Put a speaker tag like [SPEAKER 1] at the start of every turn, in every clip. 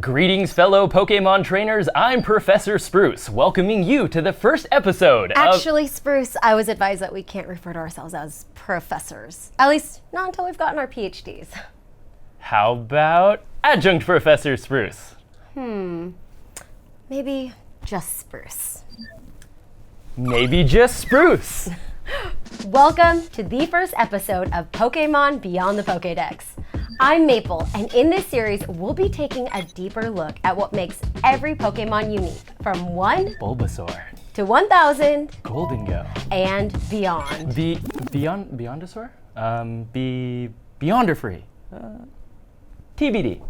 [SPEAKER 1] Greetings, fellow Pokémon trainers. I'm Professor Spruce, welcoming you to the first episode
[SPEAKER 2] Actually, Spruce, I was advised that we can't refer to ourselves as professors. At least, not until we've gotten our PhDs.
[SPEAKER 1] How about Adjunct Professor Spruce?
[SPEAKER 2] Maybe just Spruce.
[SPEAKER 1] Maybe just Spruce.
[SPEAKER 2] Welcome to the first episode of Pokemon Beyond the Pokédex. I'm Maple, and in this series, we'll be taking a deeper look at what makes every Pokemon unique, from 1
[SPEAKER 1] Bulbasaur.
[SPEAKER 2] to 1,000
[SPEAKER 1] Goldengo.
[SPEAKER 2] and beyond.
[SPEAKER 1] Beyondosaur? Beyonderfree. TBD.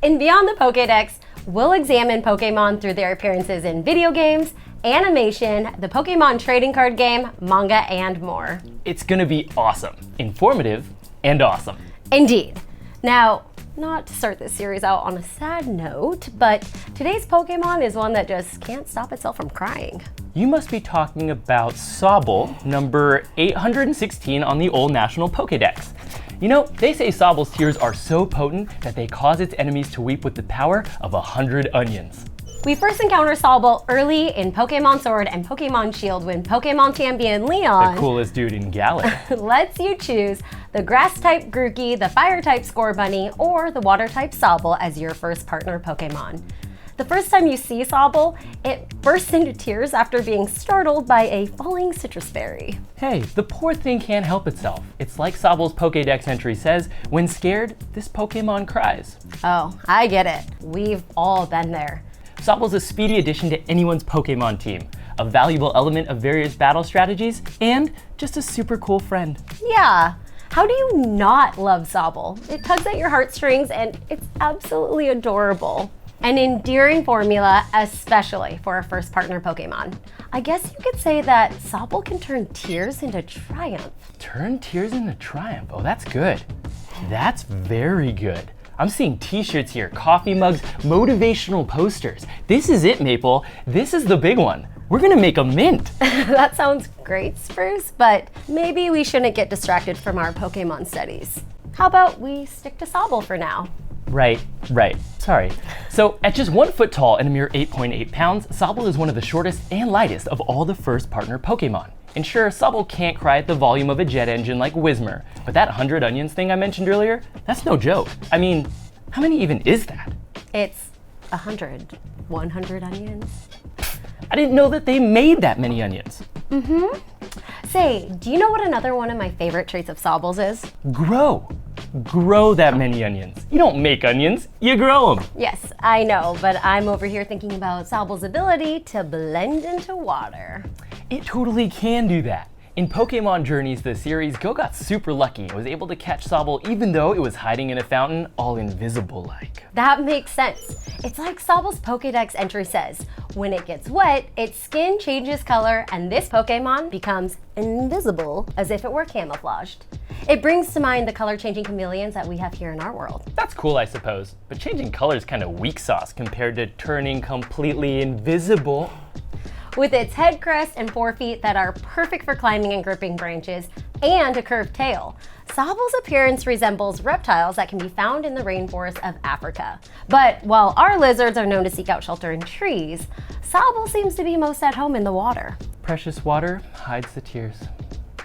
[SPEAKER 2] In Beyond the Pokédex, we'll examine Pokemon through their appearances in video games, animation, the Pokemon trading card game, manga, and more.
[SPEAKER 1] It's gonna be awesome, informative, and awesome.
[SPEAKER 2] Indeed. Now, not to start this series out on a sad note, but today's Pokemon is one that just can't stop itself from crying.
[SPEAKER 1] You must be talking about Sobble, number 816 on the old National Pokédex. You know, they say Sobble's tears are so potent that they cause its enemies to weep with the power of 100 onions.
[SPEAKER 2] We first encounter Sobble early in Pokemon Sword and Pokemon Shield when Pokemon champion Leon
[SPEAKER 1] The coolest dude in Galar.
[SPEAKER 2] lets you choose the Grass-type Grookey, the Fire-type Scorbunny, or the Water-type Sobble as your first partner Pokemon. The first time you see Sobble, it bursts into tears after being startled by a falling citrus berry.
[SPEAKER 1] Hey, the poor thing can't help itself. It's like Sobble's Pokédex entry says, when scared, this Pokemon cries.
[SPEAKER 2] Oh, I get it. We've all been there.
[SPEAKER 1] Sobble's a speedy addition to anyone's Pokemon team, a valuable element of various battle strategies, and just a super cool friend.
[SPEAKER 2] Yeah. How do you not love Sobble? It tugs at your heartstrings and it's absolutely adorable. An endearing formula, especially for a first partner Pokemon. I guess you could say that Sobble can turn tears into triumph.
[SPEAKER 1] Turn tears into triumph. Oh, that's good. That's very good. I'm seeing t-shirts here, coffee mugs, motivational posters. This is it, Maple. This is the big one. We're gonna make a mint.
[SPEAKER 2] That sounds great, Spruce, but maybe we shouldn't get distracted from our Pokemon studies. How about we stick to Sobble for now?
[SPEAKER 1] Right. Sorry. So at just 1 foot tall and a mere 8.8 pounds, Sobble is one of the shortest and lightest of all the first partner Pokemon. And sure, Sobble can't cry at the volume of a jet engine like Whismur, but that 100 onions thing I mentioned earlier, that's no joke. I mean, how many even is that?
[SPEAKER 2] It's 100. 100 onions?
[SPEAKER 1] I didn't know that they made that many onions.
[SPEAKER 2] Say, do you know what another one of my favorite traits of Sobble's is?
[SPEAKER 1] Grow that many onions. You don't make onions, you grow them.
[SPEAKER 2] Yes, I know, but I'm over here thinking about Sobble's ability to blend into water.
[SPEAKER 1] It totally can do that. In Pokemon Journeys, the series, Go got super lucky and was able to catch Sobble even though it was hiding in a fountain, all invisible-like.
[SPEAKER 2] That makes sense. It's like Sobble's Pokédex entry says, when it gets wet, its skin changes color and this Pokemon becomes invisible as if it were camouflaged. It brings to mind the color-changing chameleons that we have here in our world.
[SPEAKER 1] That's cool, I suppose, but changing color is kind of weak sauce compared to turning completely invisible.
[SPEAKER 2] With its head crest and forefeet that are perfect for climbing and gripping branches, and a curved tail, Sobble's appearance resembles reptiles that can be found in the rainforest of Africa. But while our lizards are known to seek out shelter in trees, Sobble seems to be most at home in the water.
[SPEAKER 1] Precious water hides the tears.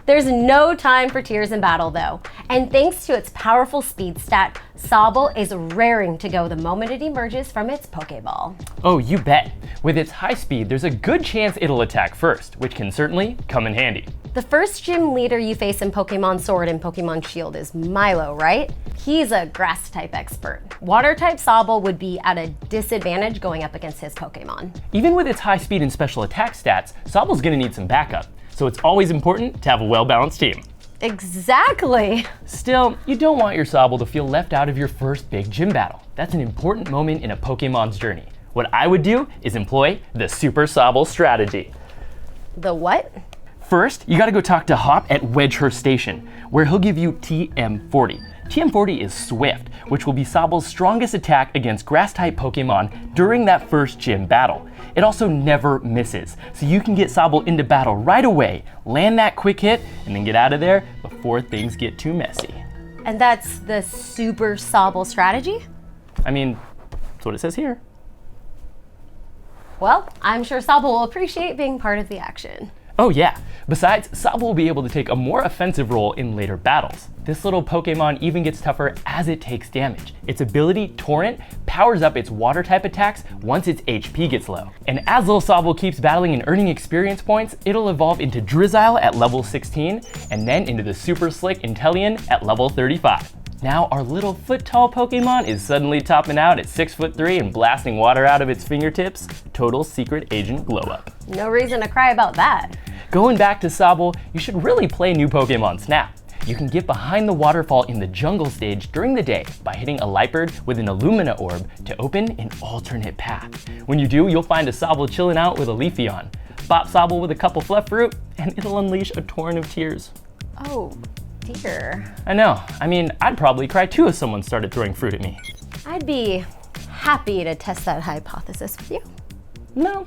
[SPEAKER 2] There's no time for tears in battle though, and thanks to its powerful speed stat, Sobble is raring to go the moment it emerges from its Pokeball.
[SPEAKER 1] Oh, you bet. With its high speed, there's a good chance it'll attack first, which can certainly come in handy.
[SPEAKER 2] The first gym leader you face in Pokemon Sword and Pokemon Shield is Milo, right? He's a grass-type expert. Water-type Sobble would be at a disadvantage going up against his Pokemon.
[SPEAKER 1] Even with its high speed and special attack stats, Sobble's gonna need some backup, so it's always important to have a well-balanced team.
[SPEAKER 2] Exactly.
[SPEAKER 1] Still, you don't want your Sobble to feel left out of your first big gym battle. That's an important moment in a Pokemon's journey. What I would do is employ the Super Sobble strategy.
[SPEAKER 2] The what?
[SPEAKER 1] First, you gotta go talk to Hop at Wedgehurst Station, where he'll give you TM40. TM40 is Swift, which will be Sobble's strongest attack against Grass-type Pokemon during that first gym battle. It also never misses, so you can get Sobble into battle right away, land that quick hit, and then get out of there before things get too messy.
[SPEAKER 2] And that's the super Sobble strategy?
[SPEAKER 1] I mean, that's what it says here.
[SPEAKER 2] Well, I'm sure Sobble will appreciate being part of the action.
[SPEAKER 1] Oh yeah, besides, Sobble will be able to take a more offensive role in later battles. This little Pokemon even gets tougher as it takes damage. Its ability, Torrent, powers up its water-type attacks once its HP gets low. And as little Sobble keeps battling and earning experience points, it'll evolve into Drizzile at level 16, and then into the super slick Inteleon at level 35. Now our little foot-tall Pokemon is suddenly topping out at 6'3" and blasting water out of its fingertips. Total secret agent glow up.
[SPEAKER 2] No reason to cry about that.
[SPEAKER 1] Going back to Sobble, you should really play new Pokemon Snap. You can get behind the waterfall in the jungle stage during the day by hitting a Liepard with an Illumina Orb to open an alternate path. When you do, you'll find a Sobble chilling out with a Leafeon. Bop Sobble with a couple Fluff Fruit, and it'll unleash a torrent of tears.
[SPEAKER 2] Oh, dear.
[SPEAKER 1] I know. I mean, I'd probably cry too if someone started throwing fruit at me.
[SPEAKER 2] I'd be happy to test that hypothesis with you.
[SPEAKER 1] No,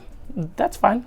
[SPEAKER 1] that's fine.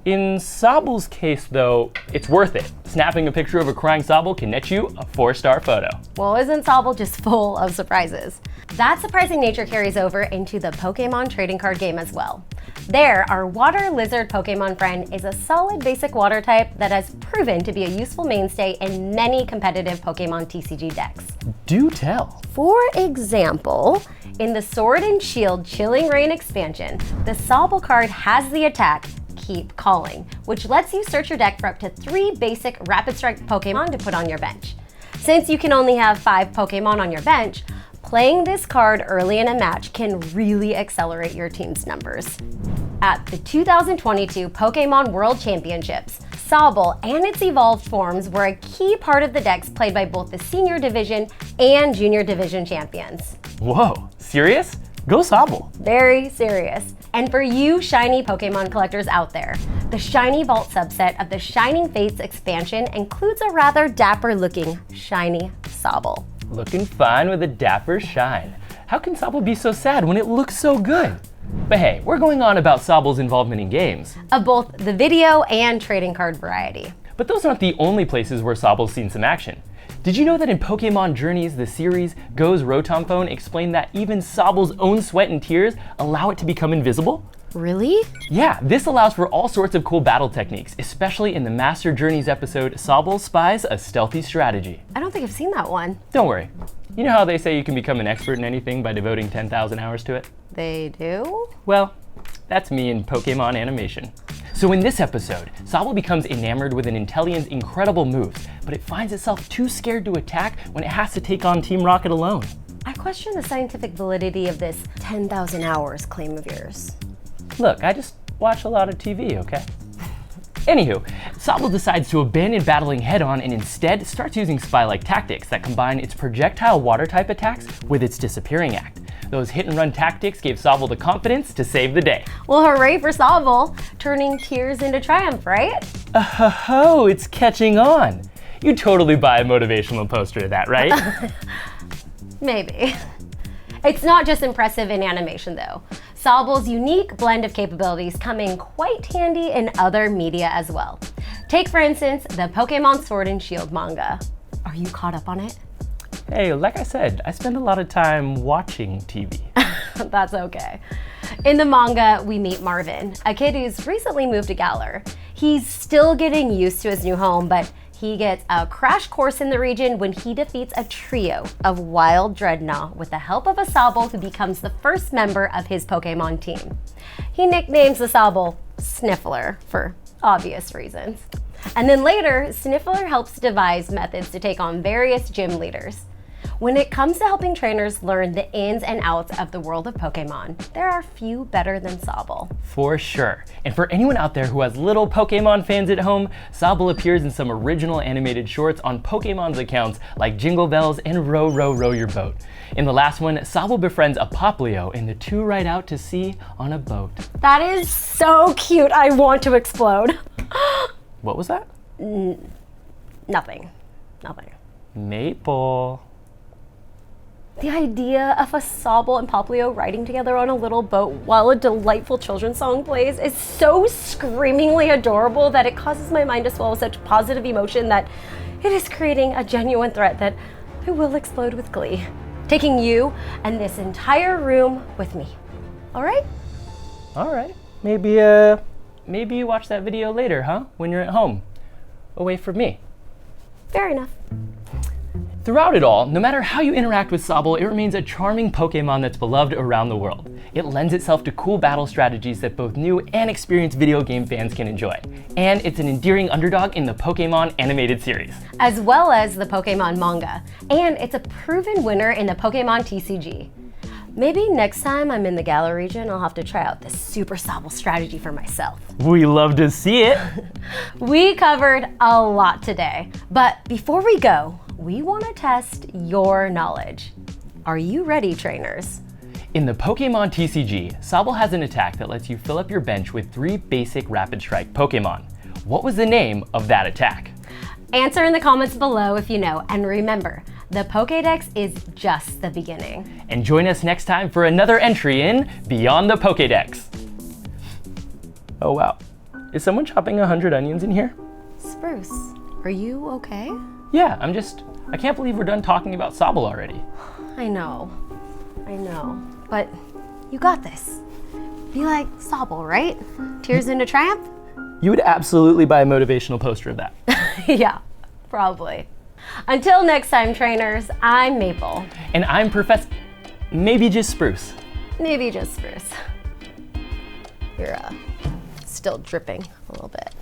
[SPEAKER 1] In Sobble's case, though, it's worth it. Snapping a picture of a crying Sobble can net you a 4-star photo.
[SPEAKER 2] Well, isn't Sobble just full of surprises? That surprising nature carries over into the Pokemon trading card game as well. There, our Water Lizard Pokemon friend is a solid basic water type that has proven to be a useful mainstay in many competitive Pokemon TCG decks.
[SPEAKER 1] Do tell.
[SPEAKER 2] For example, in the Sword and Shield Chilling Reign expansion, the Sobble card has the attack Keep Calling, which lets you search your deck for up to 3 basic Rapid Strike Pokemon to put on your bench. Since you can only have 5 Pokemon on your bench, playing this card early in a match can really accelerate your team's numbers. At the 2022 Pokemon World Championships, Sobble and its evolved forms were a key part of the decks played by both the Senior Division and Junior Division champions.
[SPEAKER 1] Whoa, serious? Go Sobble.
[SPEAKER 2] Very serious. And for you shiny Pokemon collectors out there, the Shiny Vault subset of the Shining Fates expansion includes a rather dapper looking shiny Sobble.
[SPEAKER 1] Looking fine with a dapper shine. How can Sobble be so sad when it looks so good? But hey, we're going on about Sobble's involvement in games.
[SPEAKER 2] Of both the video and trading card variety.
[SPEAKER 1] But those aren't the only places where Sobble's seen some action. Did you know that in Pokemon Journeys, the series, Go's Rotom explained that even Sobble's own sweat and tears allow it to become invisible?
[SPEAKER 2] Really?
[SPEAKER 1] Yeah, this allows for all sorts of cool battle techniques, especially in the Master Journeys episode, Sobble Spies a Stealthy Strategy.
[SPEAKER 2] I don't think I've seen that one.
[SPEAKER 1] Don't worry. You know how they say you can become an expert in anything by devoting 10,000 hours to it?
[SPEAKER 2] They do?
[SPEAKER 1] Well, that's me in Pokemon animation. So in this episode, Sobble becomes enamored with an Inteleon's incredible moves, but it finds itself too scared to attack when it has to take on Team Rocket alone.
[SPEAKER 2] I question the scientific validity of this 10,000 hours claim of yours.
[SPEAKER 1] Look, I just watch a lot of TV, okay? Anywho, Sobble decides to abandon battling head-on and instead starts using spy-like tactics that combine its projectile water-type attacks with its disappearing act. Those hit-and-run tactics gave Sobble the confidence to save the day.
[SPEAKER 2] Well, hooray for Sobble, turning tears into triumph, right?
[SPEAKER 1] Oh, it's catching on. You totally buy a motivational poster of that, right?
[SPEAKER 2] Maybe. It's not just impressive in animation, though. Sobble's unique blend of capabilities come in quite handy in other media as well. Take, for instance, the Pokemon Sword and Shield manga. Are you caught up on it?
[SPEAKER 1] Hey, like I said, I spend a lot of time watching TV.
[SPEAKER 2] That's okay. In the manga, we meet Marvin, a kid who's recently moved to Galar. He's still getting used to his new home, but he gets a crash course in the region when he defeats a trio of wild Dreadnought with the help of a Sobble who becomes the first member of his Pokemon team. He nicknames the Sobble Sniffler for obvious reasons. And then later, Sniffler helps devise methods to take on various gym leaders. When it comes to helping trainers learn the ins and outs of the world of Pokemon, there are few better than Sobble.
[SPEAKER 1] For sure. And for anyone out there who has little Pokemon fans at home, Sobble appears in some original animated shorts on Pokemon's accounts like Jingle Bells and Row, Row, Row Your Boat. In the last one, Sobble befriends a Poplio and the two ride out to sea on a boat.
[SPEAKER 2] That is so cute, I want to explode.
[SPEAKER 1] What was that?
[SPEAKER 2] Nothing.
[SPEAKER 1] Maple.
[SPEAKER 2] The idea of a Sobble and Poplio riding together on a little boat while a delightful children's song plays is so screamingly adorable that it causes my mind to swell with such positive emotion that it is creating a genuine threat that I will explode with glee, taking you and this entire room with me. All right?
[SPEAKER 1] All right. Maybe you watch that video later, huh? When you're at home, away from me.
[SPEAKER 2] Fair enough.
[SPEAKER 1] Throughout it all, no matter how you interact with Sobble, it remains a charming Pokemon that's beloved around the world. It lends itself to cool battle strategies that both new and experienced video game fans can enjoy. And it's an endearing underdog in the Pokemon animated series,
[SPEAKER 2] as well as the Pokemon manga. And it's a proven winner in the Pokemon TCG. Maybe next time I'm in the Galar region, I'll have to try out this Super Sobble strategy for myself.
[SPEAKER 1] We love to see it.
[SPEAKER 2] We covered a lot today, but before we go, we want to test your knowledge. Are you ready, trainers?
[SPEAKER 1] In the Pokemon TCG, Sobble has an attack that lets you fill up your bench with 3 basic Rapid Strike Pokemon. What was the name of that attack?
[SPEAKER 2] Answer in the comments below if you know, and remember, the Pokédex is just the beginning.
[SPEAKER 1] And join us next time for another entry in Beyond the Pokédex. Oh wow, is someone chopping 100 onions in here?
[SPEAKER 2] Spruce, are you okay?
[SPEAKER 1] Yeah, I can't believe we're done talking about Sobble already.
[SPEAKER 2] I know, but you got this. Be like Sobble, right? Tears into triumph?
[SPEAKER 1] You would absolutely buy a motivational poster of that.
[SPEAKER 2] Yeah, probably. Until next time, trainers, I'm Maple.
[SPEAKER 1] And I'm maybe just Spruce.
[SPEAKER 2] Maybe just Spruce. You're still dripping a little bit.